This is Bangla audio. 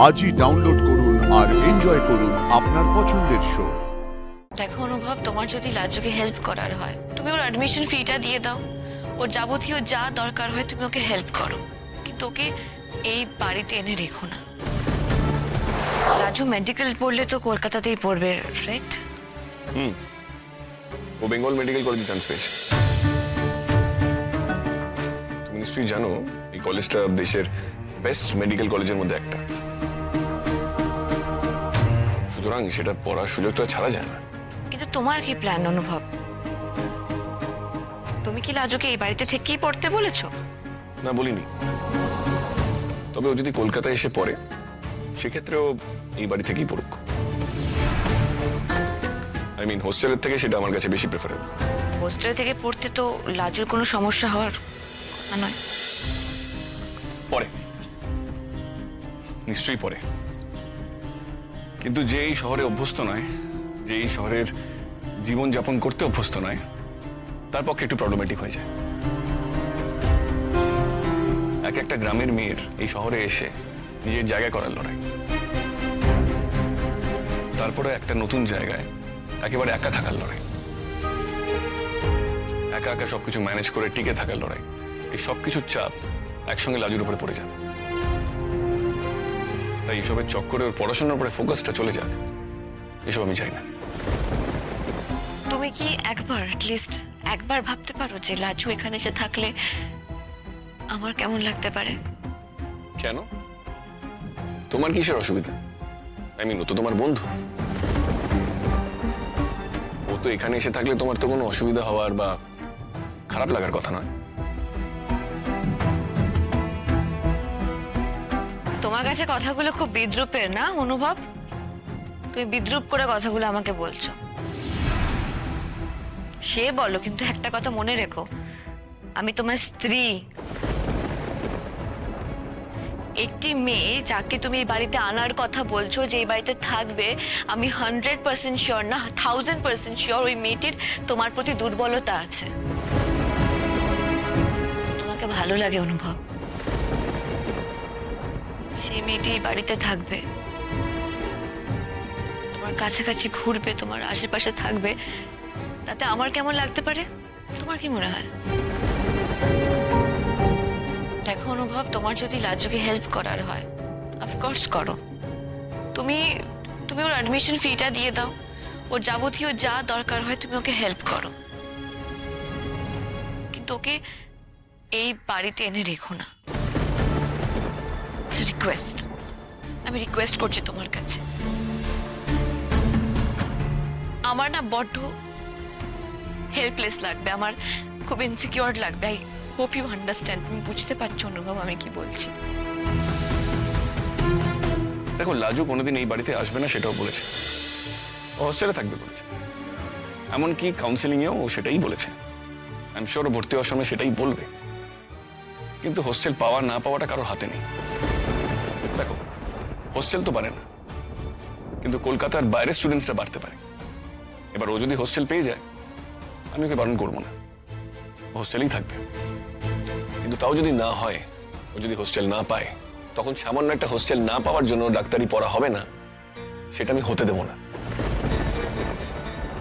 আজই ডাউনলোড করুন আর এনজয় করুন আপনার পছন্দের শো। দেখো অনুভব, তোমার যদি লাজুকে হেল্প করার হয় তুমি ওর অ্যাডমিশন ফিটা দিয়ে দাও, ওর যাবতীয় যা দরকার হয় তুমি ওকে হেল্প করো, কিন্তু ওকে এই বাড়িতে এনে রেখো না। রাজু মেডিকেল পড়লে তো কলকাতাতেই পড়বে, রাইট? ও বেঙ্গল মেডিকেল কলেজে চান্স পেয়েছে। তুমি নিশ্চয়ই জানো এই কলেজটা দেশের বেস্ট মেডিকেল কলেজের মধ্যে একটা, সুতরাং সেটা পড়ার সুযোগটা ছাড়া যায় না। কিন্তু তোমার কি প্ল্যান অনুভব? তুমি কি লাজুকে এই বাড়িতে থেকেই পড়তে বলেছো? না, বলিনি। তবে ও যদি কলকাতায় এসে পড়ে সেক্ষেত্রেও এই বাড়ি থেকেই পড়ুক। আই মিন হোস্টেলের থেকে সেটা আমার কাছে বেশি প্রেফারেবল। হোস্টেল থেকে পড়তে তো লাজুর কোনো সমস্যা হওয়ার কথা নয়। পরে নিশ্চয়ই পরে, কিন্তু যে এই শহরে অভ্যস্ত নয়, যে এই শহরের জীবন যাপন করতে অভ্যস্ত নয়, তার পক্ষে একটু প্রবলেমেটিক হয়ে যায়। এক একটা গ্রামের মেয়ের এই শহরে এসে নিজের জায়গা করার লড়াই, তারপরে একটা নতুন জায়গায় একেবারে একা থাকার লড়াই, একা একা সবকিছু ম্যানেজ করে টিকে থাকার লড়াই, এই সবকিছুর চাপ একসঙ্গে লাজুর উপরে পড়ে যাবে। তাই এসবের চক্করে ওর পড়াশোনার উপরে ফোকাসটা চলে যাক, এসব আমি চাই না। তুমি কি একবার ভাবতে পারো যে লাজু এখানে এসে থাকলে আমার কেমন লাগতে পারে? কেন? তোমার কিসের অসুবিধা? আই মিন, ও তো তোমার বন্ধু। ও তো এখানে এসে থাকলে তোমার তো কোনো অসুবিধা হওয়ার বা খারাপ লাগার কথা নয়। তোমার কাছে কথাগুলো খুব বিদ্রূপের না অনুভব? তুমি বিদ্রূপ করে কথাগুলো আমাকে বলছো। সে বলো, কিন্তু একটা কথা মনে রেখো, আমি তোমার স্ত্রী। একটি মেয়ে যাকে তুমি এই বাড়িতে আনার কথা বলছো, যে এই বাড়িতে থাকবে, আমি 100% শিওর না 1000% শিওর ওই মেয়েটির তোমার প্রতি দুর্বলতা আছে। তোমাকে ভালো লাগে অনুভব, সেই মেয়েটি এই বাড়িতে থাকবে, তোমার কাছাকাছি ঘুরবে, তোমার আশেপাশে থাকবে, তাতে আমার কেমন লাগতে পারে? তোমার কি মনে হয়? দেখো অনুভব, তোমার যদি লাজুকে হেল্প করার হয় অফকোর্স করো। তুমি তুমি ওর অ্যাডমিশন ফিটা দিয়ে দাও, ওর যাবতীয় যা দরকার হয় তুমি ওকে হেল্প করো, কিন্তু ওকে এই বাড়িতে এনে রেখো না। রিকোয়েস্ট, আমি রিকোয়েস্ট করছি তোমার কাছে। আমার না বড্ড হেল্পলেস লাগবে, আমার খুব ইনসিকিউর লাগবে। I hope you understand. তুমি বুঝতে পারছো অনুভব আমি কি বলছি? দেখো, লাজু কোনোদিন এই বাড়িতে আসবে না সেটাও বলেছে, ও হোস্টেলে থাকবে বলেছে, এমনকি কাউন্সিলিংয়েও ও সেটাই বলেছে। আই এম শিওর ও ভর্তি হওয়ার সময় সেটাই বলবে। কিন্তু হোস্টেল পাওয়া না পাওয়াটা কারোর হাতে নেই। দেখো, হোস্টেল তো পারে না, কিন্তু কলকাতার বাইরের স্টুডেন্টসরা বাড়তে পারে। এবার ও যদি হোস্টেল পেয়ে যায় আমি ওকে বারণ করবো না, হোস্টেলেই থাকবে। কিন্তু তাও যদি না হয়, ও যদি হোস্টেল না পায়, তখন সামান্য একটা হোস্টেল না পাওয়ার জন্য ডাক্তারি পড়া হবে না, সেটা আমি হতে দেবো না।